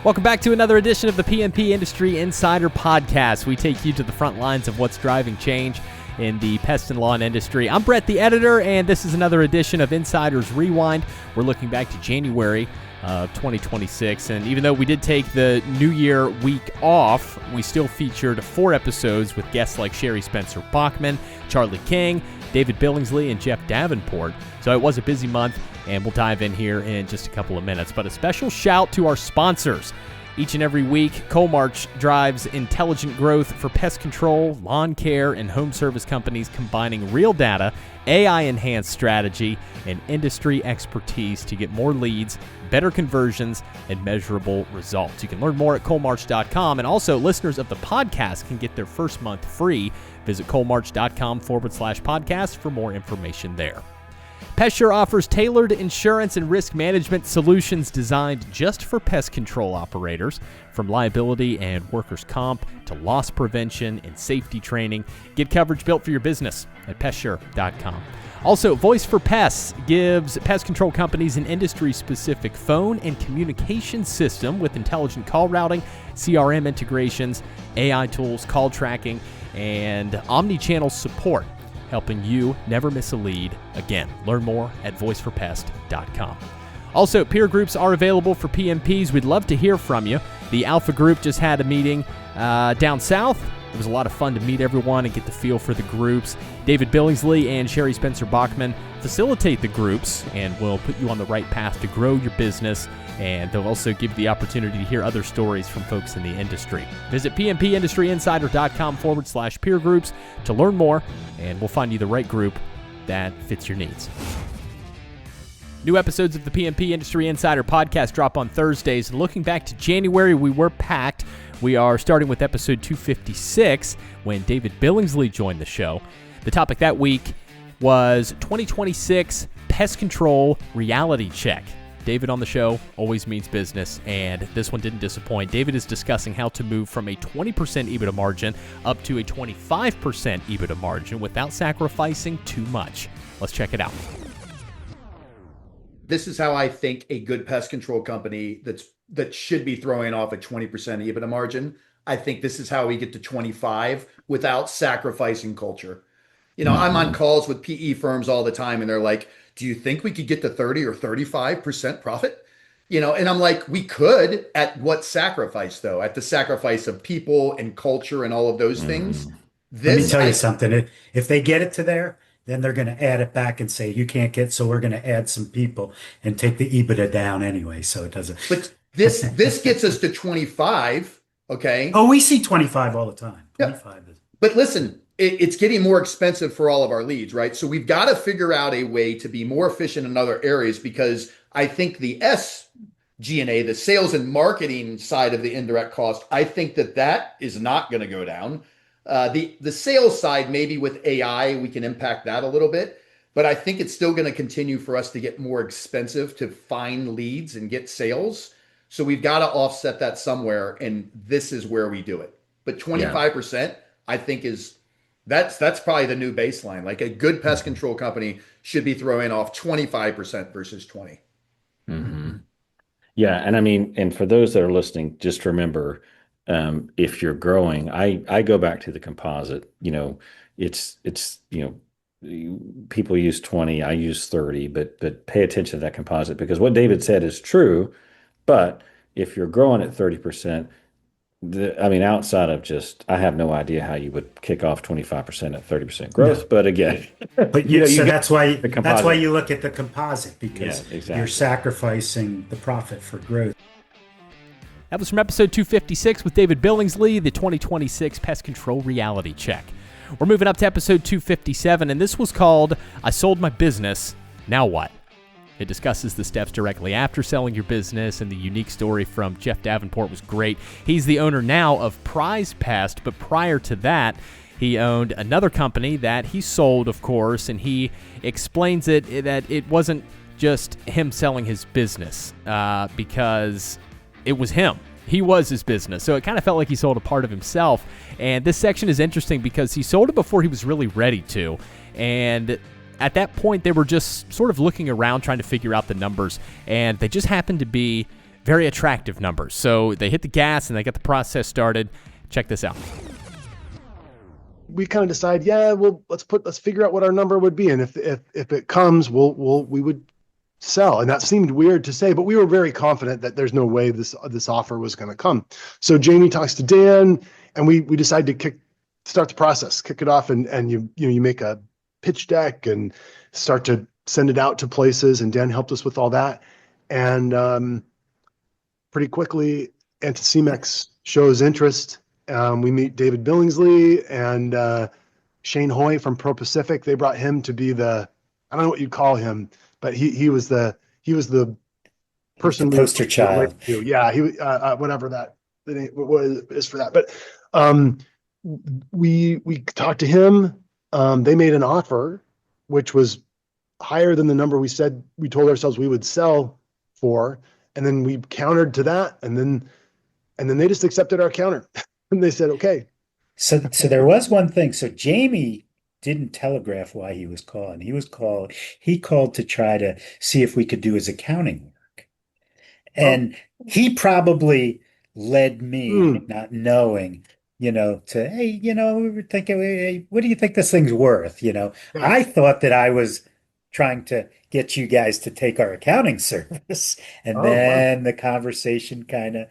Welcome back to another edition of the PMP Industry Insider Podcast. We take you to the front lines of what's driving change in the pest and lawn industry. I'm Brett, the editor, and this is another edition of Insiders Rewind. We're looking back to January of 2026, and even though we did take the New Year week off, we still featured 4 episodes with guests like Sherry Spencer Bachman, Charlie King, David Billingsley, and Jeff Davenport. So it was a busy month, and we'll dive in here in just a couple of minutes. But a special shout to our sponsors. Each and every week, Coalmarch drives intelligent growth for pest control, lawn care, and home service companies, combining real data, AI-enhanced strategy, and industry expertise to get more leads, better conversions, and measurable results. You can learn more at coalmarch.com, and also listeners of the podcast can get their first month free. Visit coalmarch.com/podcast for more information there. PestSure offers tailored insurance and risk management solutions designed just for pest control operators. From liability and workers' comp to loss prevention and safety training, get coverage built for your business at PestSure.com. Also, Voice for Pests gives pest control companies an industry-specific phone and communication system with intelligent call routing, CRM integrations, AI tools, call tracking, and omni-channel support, helping you never miss a lead again. Learn more at voiceforpest.com. Also, peer groups are available for PMPs. We'd love to hear from you. The Alpha Group just had a meeting down south. It was a lot of fun to meet everyone and get the feel for the groups. David Billingsley and Sherry Spencer Bachman facilitate the groups and will put you on the right path to grow your business, and they'll also give you the opportunity to hear other stories from folks in the industry. Visit pmpindustryinsider.com/peer groups to learn more, and we'll find you the right group that fits your needs. New episodes of the PMP Industry Insider Podcast drop on Thursdays. And looking back to January, we were packed. We are starting with episode 256 when David Billingsley joined the show. The topic that week was 2026 Pest Control Reality Check. David on the show always means business, and this one didn't disappoint. David is discussing how to move from a 20% EBITDA margin up to a 25% EBITDA margin without sacrificing too much. Let's check it out. This is how I think a good pest control company that should be throwing off a 20% EBITDA margin. I think this is how we get to 25 without sacrificing culture. You know, I'm on calls with PE firms all the time, and they're like, do you think we could get to 30 or 35% profit? You know, and I'm like, we could. At what sacrifice, though? At the sacrifice of people and culture and all of those things. Let me tell you something. If they get it to there, then they're going to add it back and say, you can't get, so we're going to add some people and take the EBITDA down anyway. So it doesn't. But this gets us to 25. Okay. Oh, we see 25 all the time. 25 is. But listen, it's getting more expensive for all of our leads, right? So we've got to figure out a way to be more efficient in other areas, because I think the SG&A, the sales and marketing side of the indirect cost, I think that is not going to go down. The sales side, maybe with AI, we can impact that a little bit, but I think it's still going to continue for us to get more expensive to find leads and get sales. So we've got to offset that somewhere, and this is where we do it. But 25%, I think that's probably the new baseline. Like a good pest control company should be throwing off 25% versus 20. Mm-hmm. Yeah, and I mean, and for those that are listening, just remember, if you're growing, I go back to the composite. You know, it's people use 20, I use 30, but pay attention to that composite, because what David said is true. But if you're growing at 30%, outside of just, I have no idea how you would kick off 25% at 30% growth. No. But again, but that's why you look at the composite, because you're sacrificing the profit for growth. That was from episode 256 with David Billingsley, the 2026 Pest Control Reality Check. We're moving up to episode 257, and this was called I Sold My Business, Now What? It discusses the steps directly after selling your business, and the unique story from Jeff Davenport was great. He's the owner now of Prize Pest, but prior to that, he owned another company that he sold, of course, and he explains that it wasn't just him selling his business, because it was him. He was his business. So it kind of felt like he sold a part of himself. And this section is interesting because he sold it before he was really ready to. And at that point, they were just sort of looking around trying to figure out the numbers. And they just happened to be very attractive numbers. So they hit the gas and they got the process started. Check this out. We kind of decide, well, let's figure out what our number would be. And if it comes, we would sell. And that seemed weird to say, but we were very confident that there's no way this offer was going to come. So Jamie talks to Dan, and we decide to start the process, kick it off, and you make a pitch deck and start to send it out to places. And Dan helped us with all that. And pretty quickly, Anticimex shows interest. We meet David Billingsley and Shane Hoy from Pro Pacific. They brought him to be I don't know what you'd call him, but he was the person, the poster child. Yeah, he whatever that is for that. But we talked to him. They made an offer, which was higher than the number we told ourselves we would sell for, and then we countered to that, and then they just accepted our counter. And they said, okay. So there was one thing. So Jamie didn't telegraph why he was calling. He called to try to see if we could do his accounting work. And he probably led me, not knowing, to, hey, we were thinking, hey, what do you think this thing's worth? I thought that I was trying to get you guys to take our accounting service. And then the conversation kind of,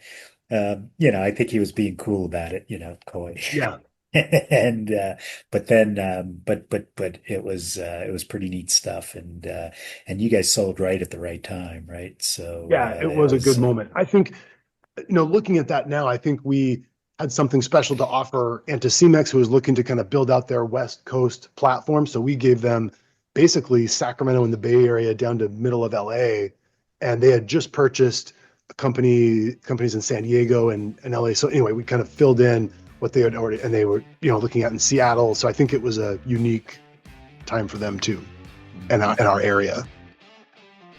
I think he was being cool about it, coy. Yeah. And but it was pretty neat stuff, and you guys sold right at the right time, right? So yeah, it was a good moment. I think, looking at that now, I think we had something special to offer Anticimex, who was looking to kind of build out their West Coast platform. So we gave them basically Sacramento and the Bay Area down to middle of LA, and they had just purchased companies in San Diego and LA. So anyway, we kind of filled in what they had already, and they were, looking at in Seattle. So I think it was a unique time for them too, and our area.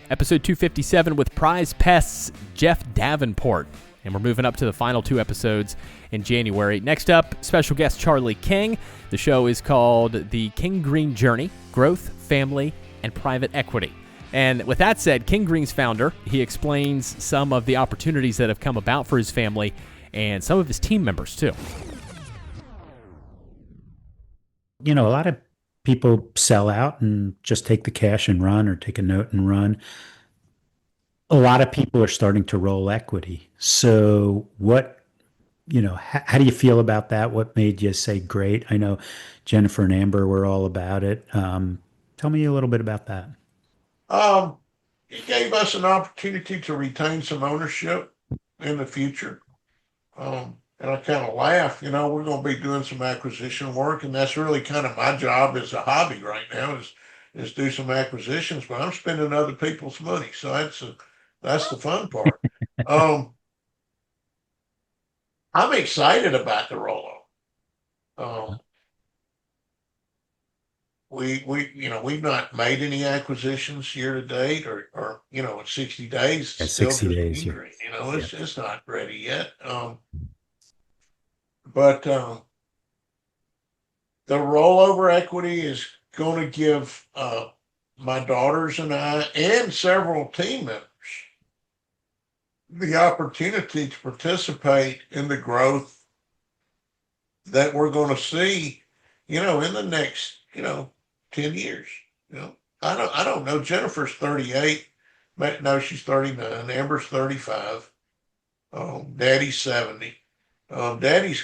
Episode 257 with Prize Pest's Jeff Davenport. And we're moving up to the final 2 episodes in January. Next up, special guest Charlie King. The show is called The King Green Journey: Growth, Family, and Private Equity. And with that said, King Green's founder, he explains some of the opportunities that have come about for his family and some of his team members too. A lot of people sell out and just take the cash and run, or take a note and run. A lot of people are starting to roll equity. So how do you feel about that? What made you say, great? I know Jennifer and Amber were all about it. Tell me a little bit about that. It gave us an opportunity to retain some ownership in the future. And I kind of laugh, we're going to be doing some acquisition work, and that's really kind of my job as a hobby right now is do some acquisitions, but I'm spending other people's money. So that's the fun part. I'm excited about the rollout. We've not made any acquisitions year to date, or in 60 days. Yeah, 60 days. It's not ready yet. But the rollover equity is going to give my daughters and I and several team members the opportunity to participate in the growth that we're going to see, in the next, 10 years. I don't know. Jennifer's 38. No, she's 39. Amber's 35. Daddy's 70. Daddy's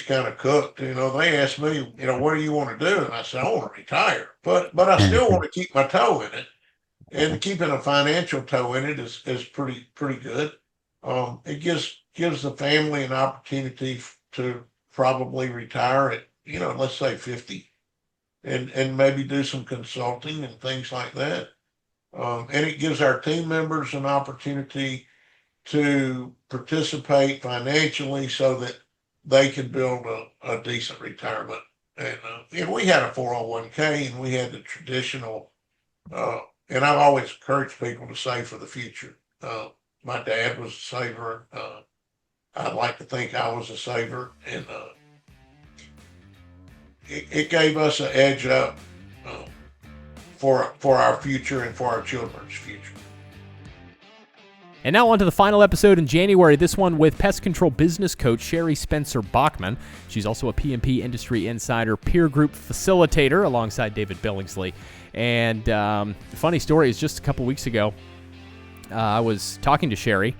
kind of cooked. They asked me, what do you want to do? And I said, I want to retire, but I still want to keep my toe in it, and keeping a financial toe in it is pretty good. It gives the family an opportunity to probably retire at, let's say 50, and maybe do some consulting and things like that. And it gives our team members an opportunity to participate financially so that they can build a decent retirement. And we had a 401k, and we had the traditional, and I've always encouraged people to save for the future. My dad was a saver. I like to think I was a saver, and it gave us an edge up for our future and for our children's future. And now on to the final episode in January, this one with pest control business coach Sherry Spencer Bachman. She's also a PMP Industry Insider peer group facilitator alongside David Billingsley. And the funny story is just a couple weeks ago, I was talking to Sherry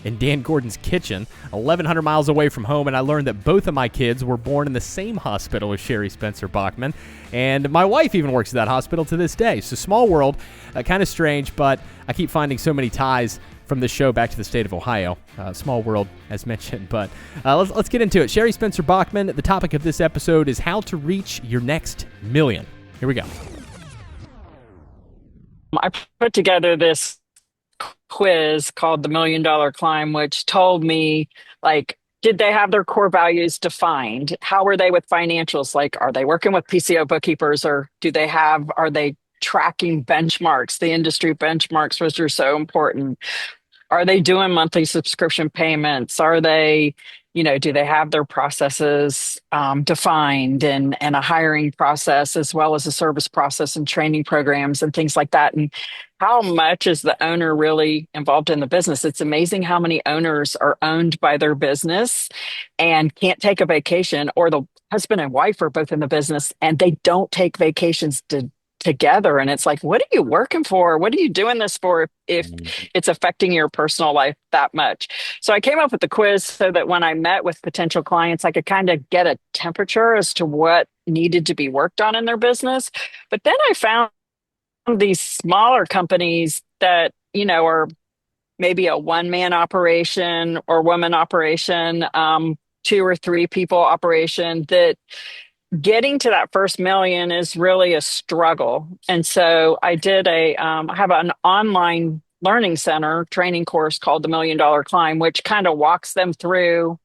in Dan Gordon's kitchen, 1,100 miles away from home, and I learned that both of my kids were born in the same hospital as Sherry Spencer Bachman, and my wife even works at that hospital to this day. So small world, kind of strange, but I keep finding so many ties from this show back to the state of Ohio. Small world, as mentioned, but let's get into it. Sherry Spencer Bachman, the topic of this episode is how to reach your next million. Here we go. I put together this quiz called the $1 Million Climb, which told me, like, did they have their core values defined? How were they with financials? Like, are they working with PCO bookkeepers, or are they tracking benchmarks, the industry benchmarks, which are so important? Are they doing monthly subscription payments? Are they, do they have their processes defined, and a hiring process as well as a service process and training programs and things like that? And how much is the owner really involved in the business? It's amazing how many owners are owned by their business and can't take a vacation, or the husband and wife are both in the business and they don't take vacations together. And it's like, what are you working for? What are you doing this for if it's affecting your personal life that much? So I came up with the quiz so that when I met with potential clients, I could kind of get a temperature as to what needed to be worked on in their business. But then I found these smaller companies that, are maybe a one-man operation or woman operation, 2 or 3 people operation, that getting to that first million is really a struggle. And so I did I have an online learning center training course called the $1 Million Climb, which kind of walks them through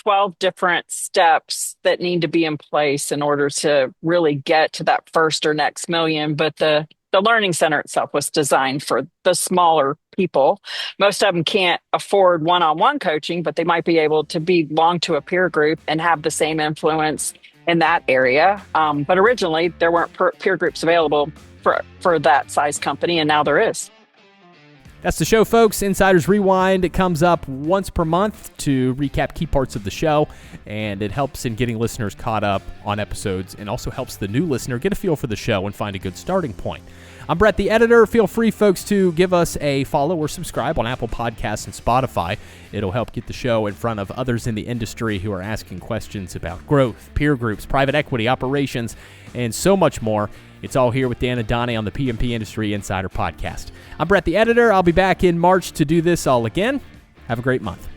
12 different steps that need to be in place in order to really get to that first or next million. But the learning center itself was designed for the smaller people. Most of them can't afford one-on-one coaching, but they might be able to belong to a peer group and have the same influence in that area. But originally there weren't peer groups available for that size company, and now there is. That's the show, folks. Insiders Rewind. It comes up once per month to recap key parts of the show, and it helps in getting listeners caught up on episodes, and also helps the new listener get a feel for the show and find a good starting point. I'm Brett, the editor. Feel free, folks, to give us a follow or subscribe on Apple Podcasts and Spotify. It'll help get the show in front of others in the industry who are asking questions about growth, peer groups, private equity, operations, and so much more. It's all here with Dan and Donnie on the PMP Industry Insider Podcast. I'm Brett, the editor. I'll be back in March to do this all again. Have a great month.